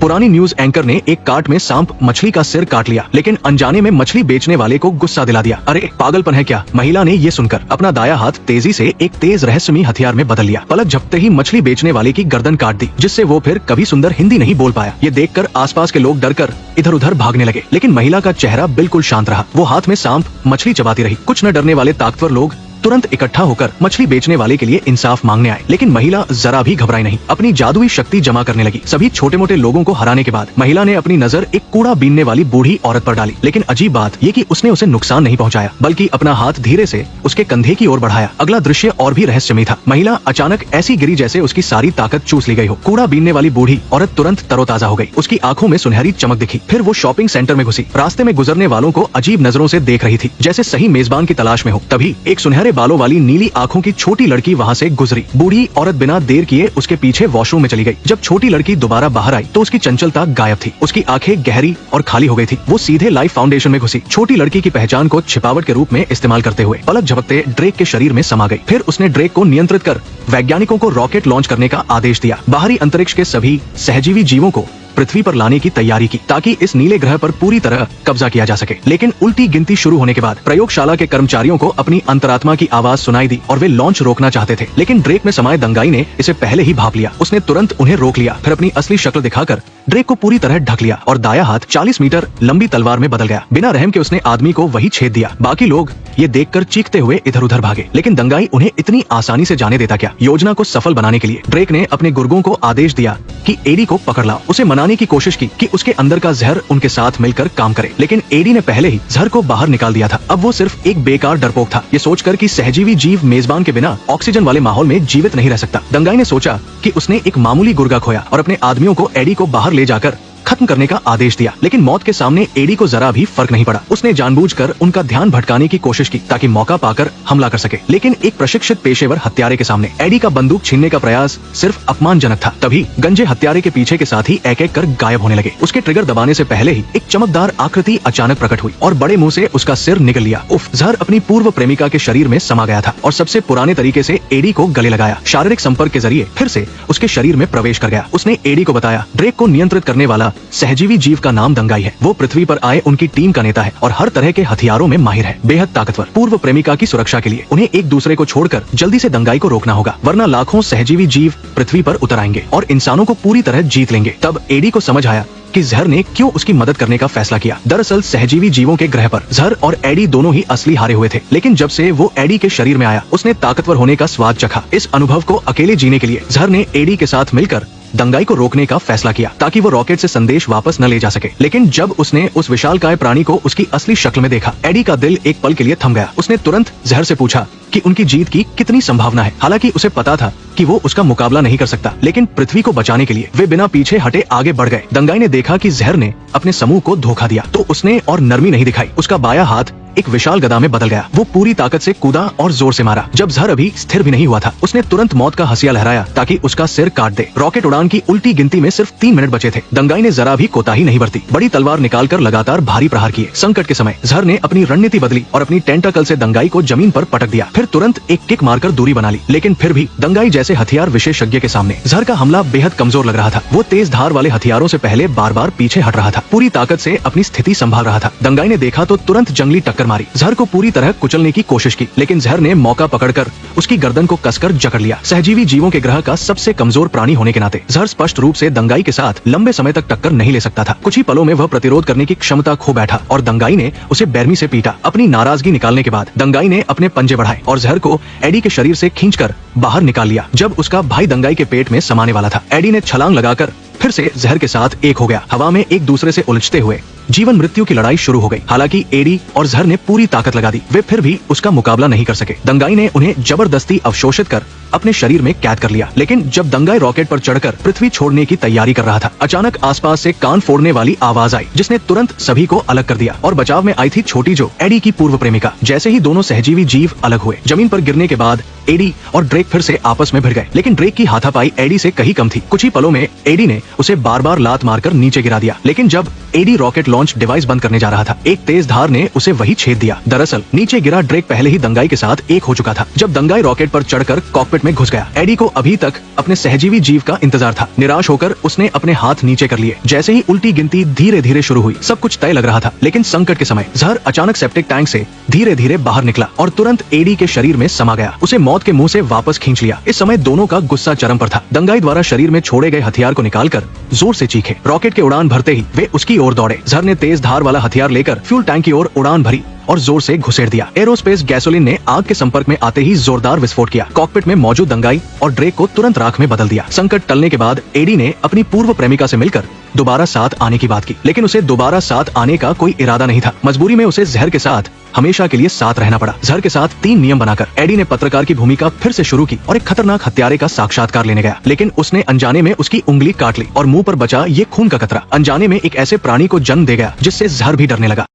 पुरानी news anchor ने एक कार्ट में सांप मछली का सिर काट लिया, लेकिन अनजाने में मछली बेचने वाले को गुस्सा दिला दिया। अरे पागलपन है क्या। महिला ने ये सुनकर अपना दायां हाथ तेजी से एक तेज रहस्यमयी हथियार में बदल लिया। पलक झपकते ही मछली बेचने वाले की गर्दन काट दी, जिससे वो फिर कभी सुंदर हिंदी नहीं बोल पाया। ये देखकर आसपास के लोग डरकर इधर उधर भागने लगे, लेकिन महिला का चेहरा बिल्कुल शांत रहा। वो हाथ में सांप मछली चबाती रही। कुछ न डरने वाले ताकतवर लोग तुरंत इकट्ठा होकर मछली बेचने वाले के लिए इंसाफ मांगने आए, लेकिन महिला जरा भी घबराई नहीं। अपनी जादुई शक्ति जमा करने लगी। सभी छोटे मोटे लोगों को हराने के बाद महिला ने अपनी नजर एक कूड़ा बीनने वाली बूढ़ी औरत पर डाली, लेकिन अजीब बात ये कि उसने उसे नुकसान नहीं पहुंचाया, बल्कि अपना हाथ धीरे से उसके कंधे की ओर बढ़ाया। अगला दृश्य और भी रहस्यमयी था। महिला अचानक ऐसी गिरी जैसे उसकी सारी ताकत चूस ली गई हो। कूड़ा बीनने वाली बूढ़ी औरत तुरंत तरोताजा हो गई। उसकी आंखों में सुनहरी चमक दिखी। फिर वो शॉपिंग सेंटर में घुसी। रास्ते में गुजरने वालों को अजीब नजरों से देख रही थी, जैसे सही मेजबान की तलाश में हो। तभी एक सुनहरे बालों वाली नीली आंखों की छोटी लड़की वहाँ से गुजरी। बूढ़ी औरत बिना देर किए उसके पीछे वॉशरूम में चली गई। जब छोटी लड़की दोबारा बाहर आई तो उसकी चंचलता गायब थी। उसकी आंखें गहरी और खाली हो गई थी। वो सीधे लाइफ फाउंडेशन में घुसी। छोटी लड़की की पहचान को छिपावट के रूप में इस्तेमाल करते हुए पलक झपकते ड्रेक के शरीर में समा गई। फिर उसने ड्रेक को नियंत्रित कर वैज्ञानिकों को रॉकेट लॉन्च करने का आदेश दिया। बाहरी अंतरिक्ष के सभी सहजीवी जीवों को पृथ्वी पर लाने की तैयारी की, ताकि इस नीले ग्रह पर पूरी तरह कब्जा किया जा सके। लेकिन उल्टी गिनती शुरू होने के बाद प्रयोगशाला के कर्मचारियों को अपनी अंतरात्मा की आवाज सुनाई दी और वे लॉन्च रोकना चाहते थे, लेकिन ड्रेक में समाये दंगाई ने इसे पहले ही भांप लिया। उसने तुरंत उन्हें रोक लिया, फिर अपनी असली शक्ल दिखाकर ड्रेक को पूरी तरह ढक लिया और दायां हाथ 40 मीटर लंबी तलवार में बदल गया। बिना रहम के उसने आदमी को वही छेद दिया। बाकी लोग ये देखकर चीखते हुए इधर उधर भागे, लेकिन दंगाई उन्हें इतनी आसानी से जाने देता क्या। योजना को सफल बनाने के लिए ड्रेक ने अपने गुर्गों को आदेश दिया कि एडी को पकड़ लाओ। उसे मनाने की कोशिश की कि उसके अंदर का जहर उनके साथ मिलकर काम करे, लेकिन एडी ने पहले ही जहर को बाहर निकाल दिया था। अब वो सिर्फ एक बेकार डरपोक था, ये सोचकर कि सहजीवी जीव मेजबान के बिना ऑक्सीजन वाले माहौल में जीवित नहीं रह सकता। दंगाई ने सोचा कि उसने एक मामूली गुर्गा खोया और अपने आदमियों को एडी को बाहर ले जाकर खत्म करने का आदेश दिया, लेकिन मौत के सामने एडी को जरा भी फर्क नहीं पड़ा। उसने जानबूझकर उनका ध्यान भटकाने की कोशिश की ताकि मौका पाकर हमला कर सके, लेकिन एक प्रशिक्षित पेशेवर हत्यारे के सामने एडी का बंदूक छीनने का प्रयास सिर्फ अपमानजनक था। तभी गंजे हत्यारे के पीछे के साथी एक एक कर गायब होने लगे। उसके ट्रिगर दबाने से पहले ही एक चमकदार आकृति अचानक प्रकट हुई और बड़े मुंह से उसका सिर निकल लिया। उफ, जहर अपनी पूर्व प्रेमिका के शरीर में समा गया था और सबसे पुराने तरीके से एडी को गले लगाया। शारीरिक संपर्क के जरिए फिर से उसके शरीर में प्रवेश कर गया। उसने एडी को बताया, ड्रेक को नियंत्रित करने वाला सहजीवी जीव का नाम दंगाई है। वो पृथ्वी पर आए उनकी टीम का नेता है और हर तरह के हथियारों में माहिर है। बेहद ताकतवर। पूर्व प्रेमिका की सुरक्षा के लिए उन्हें एक दूसरे को छोड़कर जल्दी से दंगाई को रोकना होगा, वरना लाखों सहजीवी जीव पृथ्वी पर उतर आएंगे और इंसानों को पूरी तरह जीत लेंगे। तब एडी को समझ आया कि जहर ने क्यों उसकी मदद करने का फैसला किया। दरअसल सहजीवी जीवों के ग्रह पर जहर और एडी दोनों ही असली हारे हुए थे, लेकिन जब से वो एडी के शरीर में आया उसने ताकतवर होने का स्वाद चखा। इस अनुभव को अकेले जीने के लिए जहर ने एडी के साथ मिलकर दंगाई को रोकने का फैसला किया, ताकि वो रॉकेट से संदेश वापस न ले जा सके। लेकिन जब उसने उस विशालकाय प्राणी को उसकी असली शक्ल में देखा, एडी का दिल एक पल के लिए थम गया। उसने तुरंत जहर से पूछा कि उनकी जीत की कितनी संभावना है। हालांकि उसे पता था कि वो उसका मुकाबला नहीं कर सकता, लेकिन पृथ्वी को बचाने के लिए वे बिना पीछे हटे आगे बढ़ गए। दंगाई ने देखा कि जहर ने अपने समूह को धोखा दिया, तो उसने और नरमी नहीं दिखाई। उसका बायां हाथ एक विशाल गदा में बदल गया। वो पूरी ताकत से कूदा और जोर से मारा। जब जहर अभी स्थिर भी नहीं हुआ था, उसने तुरंत मौत का हंसिया लहराया ताकि उसका सिर काट दे। रॉकेट उड़ान की उल्टी गिनती में सिर्फ 3 मिनट बचे थे। दंगाई ने जरा भी कोताही नहीं बरती। बड़ी तलवार निकालकर लगातार भारी प्रहार किए। संकट के समय जहर ने अपनी रणनीति बदली और अपनी टेंटाकल से दंगाई को जमीन पर पटक दिया। फिर तुरंत एक किक मारकर दूरी बना ली, लेकिन फिर भी दंगाई जैसे हथियार विशेषज्ञ के सामने जहर का हमला बेहद कमजोर लग रहा था। वो तेज धार वाले हथियारों से पहले बार बार पीछे हट रहा था, पूरी ताकत से अपनी स्थिति संभाल रहा था। दंगाई ने देखा तो तुरंत जंगली टक्कर मारी। जहर को पूरी तरह कुचलने की कोशिश की, लेकिन जहर ने मौका पकड़कर उसकी गर्दन को कसकर जकड़ लिया। सहजीवी जीवों के ग्रह का सबसे कमजोर प्राणी होने के नाते जहर स्पष्ट रूप से दंगाई के साथ लंबे समय तक टक्कर नहीं ले सकता था। कुछ ही पलों में वह प्रतिरोध करने की क्षमता खो बैठा और दंगाई ने उसे बेरमी से पीटा। अपनी नाराजगी निकालने के बाद दंगाई ने अपने पंजे बढ़ाए और जहर को एडी के शरीर से खींचकर बाहर निकाल लिया। जब उसका भाई दंगाई के पेट में समाने वाला था, एडी ने छलांग लगाकर फिर से जहर के साथ एक हो गया। हवा में एक दूसरे से उलझते हुए जीवन मृत्यु की लड़ाई शुरू हो गई। हालांकि एडी और जहर ने पूरी ताकत लगा दी, वे फिर भी उसका मुकाबला नहीं कर सके। दंगाई ने उन्हें जबरदस्ती अवशोषित कर अपने शरीर में कैद कर लिया, लेकिन जब दंगाई रॉकेट पर चढ़कर पृथ्वी छोड़ने की तैयारी कर रहा था, अचानक आसपास से कान फोड़ने वाली आवाज आई, जिसने तुरंत सभी को अलग कर दिया। और बचाव में आई थी छोटी जो, एडी की पूर्व प्रेमिका। जैसे ही दोनों सहजीवी जीव अलग हुए, जमीन पर गिरने के बाद एडी और ड्रेक फिर से आपस में भिड़ गए, लेकिन ड्रेक की हाथापाई एडी से कहीं कम थी। कुछ ही पलों में एडी ने उसे बार बार लात मारकर नीचे गिरा दिया, लेकिन जब एडी रॉकेट लॉन्च लॉन्च डिवाइस बंद करने जा रहा था। एक तेज धार ने उसे वही छेद दिया। दरअसल नीचे गिरा ड्रेक पहले ही दंगाई के साथ एक हो चुका था। जब दंगाई रॉकेट पर चढ़कर कॉकपिट में घुस गया, एडी को अभी तक अपने सहजीवी जीव का इंतजार था। निराश होकर उसने अपने हाथ नीचे कर लिए। जैसे ही उल्टी गिनती धीरे धीरे शुरू हुई, सब कुछ तय लग रहा था। लेकिन संकट के समय जहर अचानक सेप्टिक टैंक से धीरे धीरे बाहर निकला और तुरंत एडी के शरीर में समा गया। उसे मौत के मुंह से वापस खींच लिया। इस समय दोनों का गुस्सा चरम पर था। दंगाई द्वारा शरीर में छोड़े गए हथियार को निकालकर जोर से चीखे। रॉकेट के उड़ान भरते ही वे उसकी ओर दौड़े। जहर ने तेज धार वाला हथियार लेकर फ्यूल टैंक की ओर उड़ान भरी और जोर से घुसेड़ दिया। एरोस्पेस गैसोलीन ने आग के संपर्क में आते ही जोरदार विस्फोट किया। कॉकपिट में मौजूद दंगाई और ड्रेक को तुरंत राख में बदल दिया। संकट टलने के बाद एडी ने अपनी पूर्व प्रेमिका से मिलकर दोबारा साथ आने की बात की, लेकिन उसे दोबारा साथ आने का कोई इरादा नहीं था। मजबूरी में उसे जहर के साथ हमेशा के लिए साथ रहना पड़ा। जहर के साथ 3 नियम बनाकर एडी ने पत्रकार की भूमिका फिर से शुरू की और एक खतरनाक हत्यारे का साक्षात्कार लेने गया। लेकिन उसने अनजाने में उसकी उंगली काट ली और मुंह पर बचा ये खून का कतरा अनजाने में एक ऐसे प्राणी को जन्म दे गया जिससे जहर भी डरने लगा।